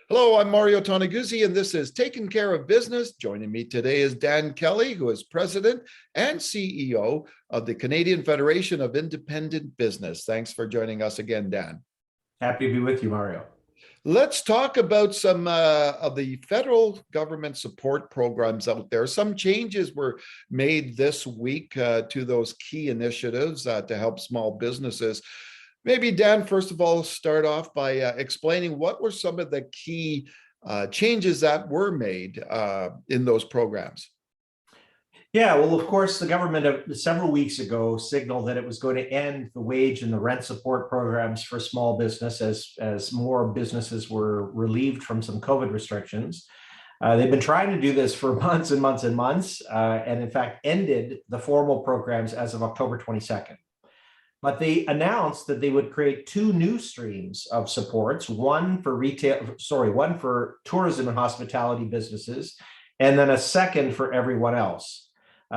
Hello, I'm Mario Toneguzzi, and this is Taking Care of Business. Joining me today is Dan Kelly, who is President and CEO of the Canadian Federation of Independent Business. Thanks for joining us again, Dan. Happy to be with you, Mario. Let's talk about some of the federal government support programs out there. Some changes were made this week to those key initiatives to help small businesses. Maybe, Dan, first of all, start off by explaining what were some of the key changes that were made in those programs. Yeah, well, of course, the government several weeks ago signaled that it was going to end the wage and the rent support programs for small business as more businesses were relieved from some COVID restrictions. They've been trying to do this for months and months and months, and in fact ended the formal programs as of October 22nd. But they announced that they would create two new streams of supports, one for tourism and hospitality businesses, and then a second for everyone else.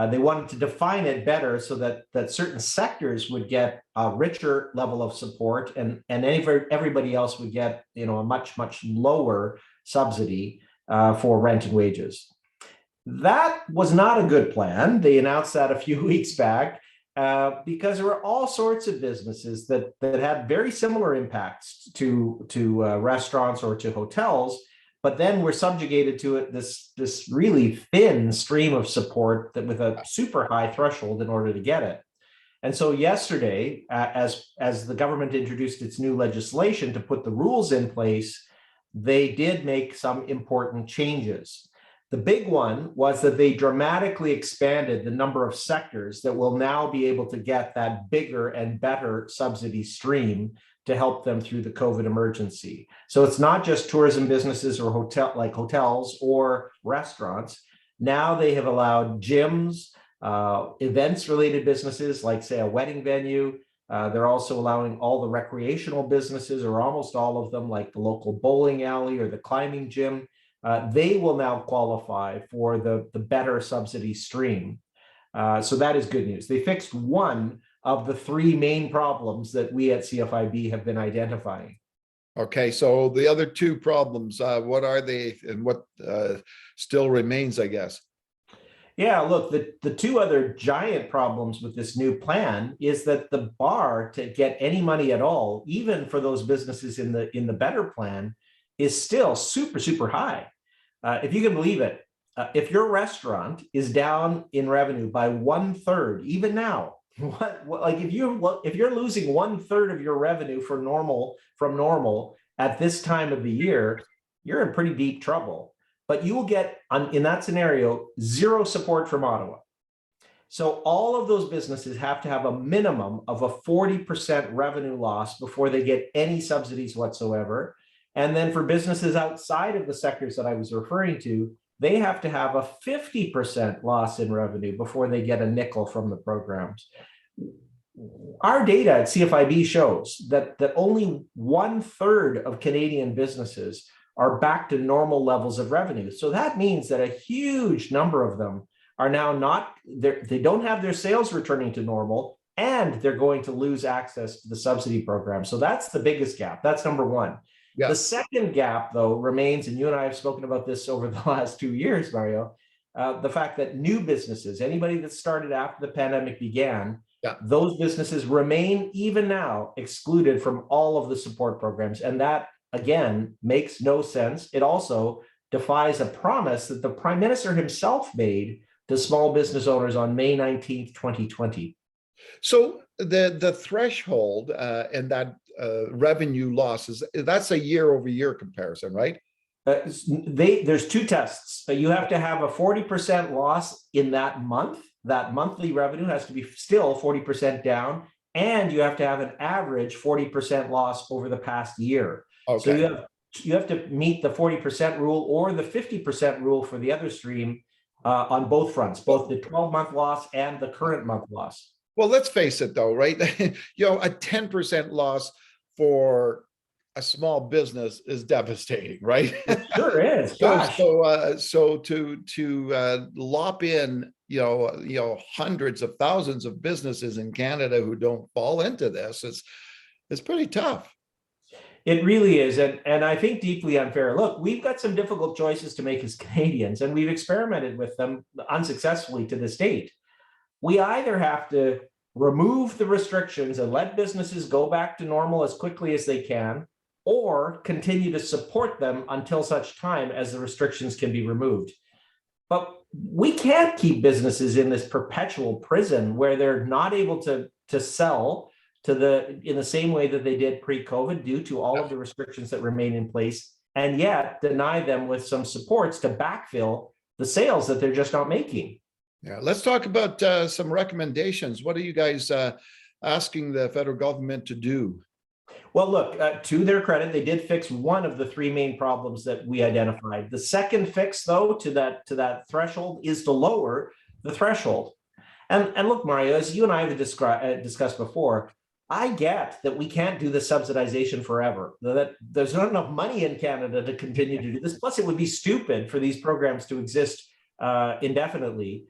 They wanted to define it better so that certain sectors would get a richer level of support, and everybody else would get a much lower subsidy for rent and wages. That was not a good plan. They announced that a few weeks back. Because there were all sorts of businesses that had very similar impacts to restaurants or to hotels, but then were subjugated to this really thin stream of support that with a super high threshold in order to get it. And so yesterday, as the government introduced its new legislation to put the rules in place, they did make some important changes. The big one was that they dramatically expanded the number of sectors that will now be able to get that bigger and better subsidy stream to help them through the COVID emergency. So it's not just tourism businesses or hotels or restaurants. Now they have allowed gyms, events-related businesses like, say, a wedding venue. They're also allowing all the recreational businesses, or almost all of them, like the local bowling alley or the climbing gym. They will now qualify for the better subsidy stream. So that is good news. They fixed one of the three main problems that we at CFIB have been identifying. Okay, so the other two problems, what are they, and what still remains, I guess? Yeah, look, the two other giant problems with this new plan is that the bar to get any money at all, even for those businesses in the better plan, is still super high. If you can believe it, if your restaurant is down in revenue by 1/3, even now, if you're losing 1/3 of your revenue from normal at this time of the year, you're in pretty deep trouble. But you will get, in that scenario, zero support from Ottawa. So all of those businesses have to have a minimum of a 40% revenue loss before they get any subsidies whatsoever. And then for businesses outside of the sectors that I was referring to, they have to have a 50% loss in revenue before they get a nickel from the programs. Our data at CFIB shows that only 1/3 of Canadian businesses are back to normal levels of revenue. So that means that a huge number of them are now they don't have their sales returning to normal, and they're going to lose access to the subsidy program. So that's the biggest gap. That's number one. Yeah. The second gap, though, remains, and you and I have spoken about this over the last 2 years, Mario, the fact that new businesses, anybody that started after the pandemic began, those businesses remain even now excluded from all of the support programs. And that, again, makes no sense. It also defies a promise that the Prime Minister himself made to small business owners on May 19th, 2020. So the threshold and that revenue losses, that's a year-over-year comparison, right? There's two tests. You have to have a 40% loss in that month. That monthly revenue has to be still 40% down, and you have to have an average 40% loss over the past year. Okay. So you have to meet the 40% rule or the 50% rule for the other stream on both fronts, both the 12-month loss and the current month loss. Well, let's face it, though, right? A 10% loss for a small business is devastating, right? It sure is. Gosh. So to lop in, hundreds of thousands of businesses in Canada who don't fall into this, it's pretty tough. It really is. And I think deeply unfair. Look, we've got some difficult choices to make as Canadians, and we've experimented with them unsuccessfully to this date. We either have to remove the restrictions and let businesses go back to normal as quickly as they can, or continue to support them until such time as the restrictions can be removed. But we can't keep businesses in this perpetual prison where they're not able to sell in the same way that they did pre-COVID due to all of the restrictions that remain in place, and yet deny them with some supports to backfill the sales that they're just not making. Yeah, let's talk about some recommendations. What are you guys asking the federal government to do? Well, look, to their credit, they did fix one of the three main problems that we identified. The second fix, though, to that threshold is to lower the threshold. And look, Mario, as you and I have discussed before, I get that we can't do the subsidization forever, that there's not enough money in Canada to continue to do this. Plus, it would be stupid for these programs to exist indefinitely,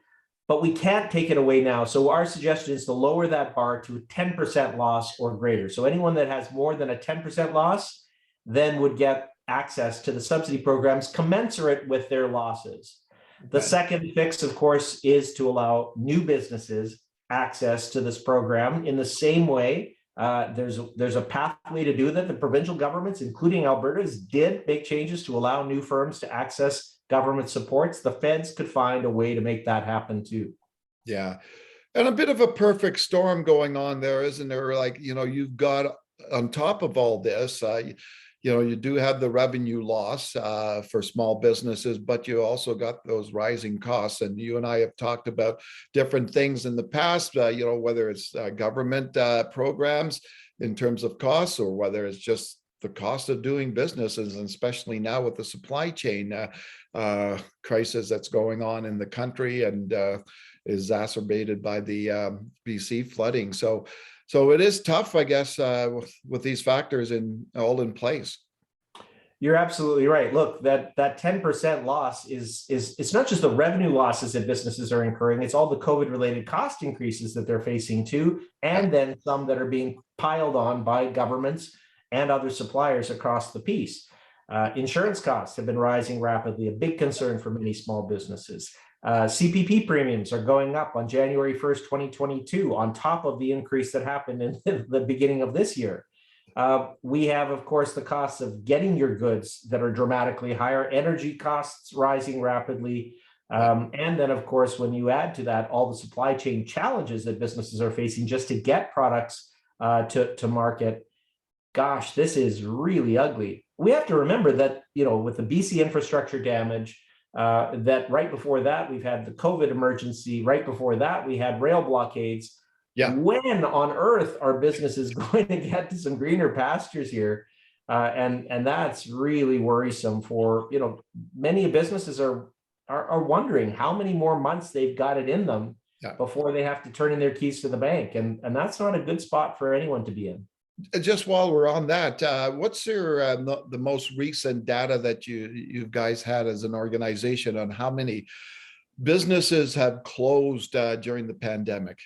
but we can't take it away now. So our suggestion is to lower that bar to a 10% loss or greater. So anyone that has more than a 10% loss then would get access to the subsidy programs commensurate with their losses. Okay. The second fix, of course, is to allow new businesses access to this program in the same way. There's a pathway to do that. The provincial governments, including Alberta's, did make changes to allow new firms to access government supports. The feds could find a way to make that happen too. Yeah. And a bit of a perfect storm going on there, isn't there? Like, you've got on top of all this, you do have the revenue loss for small businesses, but you also got those rising costs. And you and I have talked about different things in the past, whether it's government programs in terms of costs, or whether it's just the cost of doing businesses, and especially now with the supply chain crisis that's going on in the country and exacerbated by the BC flooding. So it is tough, I guess, with these factors all in place. You're absolutely right. Look, that 10% loss is it's not just the revenue losses that businesses are incurring, it's all the COVID-related cost increases that they're facing too, and then some that are being piled on by governments and other suppliers across the piece. Insurance costs have been rising rapidly, a big concern for many small businesses. CPP premiums are going up on January 1st, 2022, on top of the increase that happened in the beginning of this year. We have, of course, the costs of getting your goods that are dramatically higher, energy costs rising rapidly. And then, of course, when you add to that all the supply chain challenges that businesses are facing just to get products to market, gosh, this is really ugly. We have to remember that, with the BC infrastructure damage, that right before that, we've had the COVID emergency. Right before that, we had rail blockades. Yeah. When on earth are businesses going to get to some greener pastures here? And that's really worrisome for, many businesses are wondering how many more months they've got it in them before they have to turn in their keys to the bank. And that's not a good spot for anyone to be in. Just while we're on that, what's your the most recent data that you guys had as an organization on how many businesses have closed during the pandemic?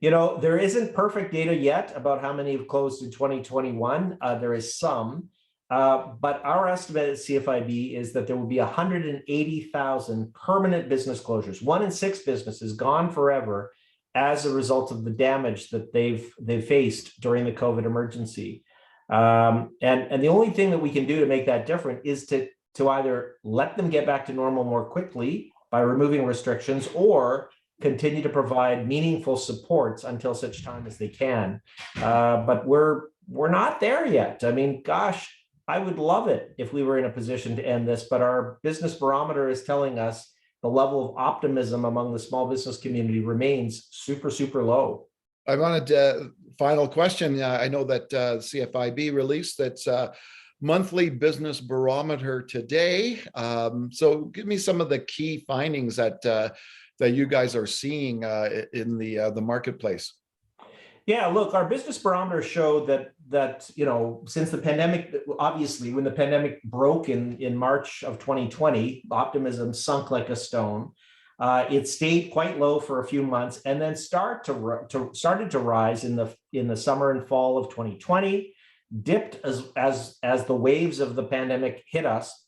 There isn't perfect data yet about how many have closed in 2021. There is some, but our estimate at CFIB is that there will be 180,000 permanent business closures, 1 in 6 businesses gone forever, as a result of the damage that they've faced during the COVID emergency. And the only thing that we can do to make that different is to either let them get back to normal more quickly by removing restrictions, or continue to provide meaningful supports until such time as they can. But we're not there yet. I mean, gosh, I would love it if we were in a position to end this, but our business barometer is telling us the level of optimism among the small business community remains super, super low. I wanted final question. I know that CFIB released its monthly business barometer today. So give me some of the key findings that you guys are seeing in the marketplace. Yeah, look, our business barometer showed that since the pandemic, obviously, when the pandemic broke in March of 2020, optimism sunk like a stone. It stayed quite low for a few months, and then started to rise in the summer and fall of 2020. dipped as the waves of the pandemic hit us.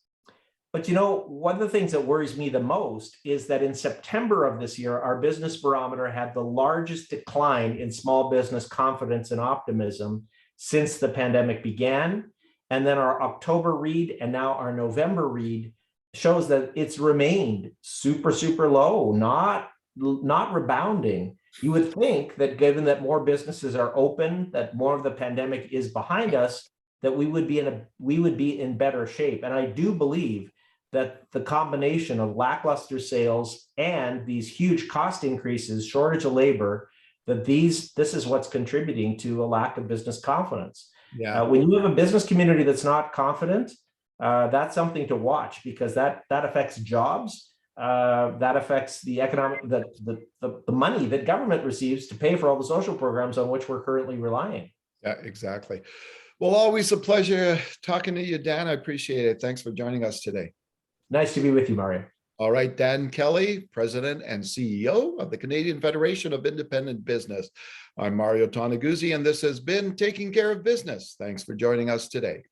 But one of the things that worries me the most is that in September of this year, our business barometer had the largest decline in small business confidence and optimism since the pandemic began. And then our October read and now our November read shows that it's remained super, super low, not rebounding. You would think that given that more businesses are open, that more of the pandemic is behind us, that we would be in better shape. And I do believe that the combination of lackluster sales and these huge cost increases, shortage of labor, that this is what's contributing to a lack of business confidence. Yeah. When you have a business community that's not confident, that's something to watch, because that affects jobs. That affects the economic, the money that government receives to pay for all the social programs on which we're currently relying. Yeah, exactly. Well, always a pleasure talking to you, Dan. I appreciate it. Thanks for joining us today. Nice to be with you, Mario. All right, Dan Kelly, President and CEO of the Canadian Federation of Independent Business. I'm Mario Toneguzzi, and this has been Taking Care of Business. Thanks for joining us today.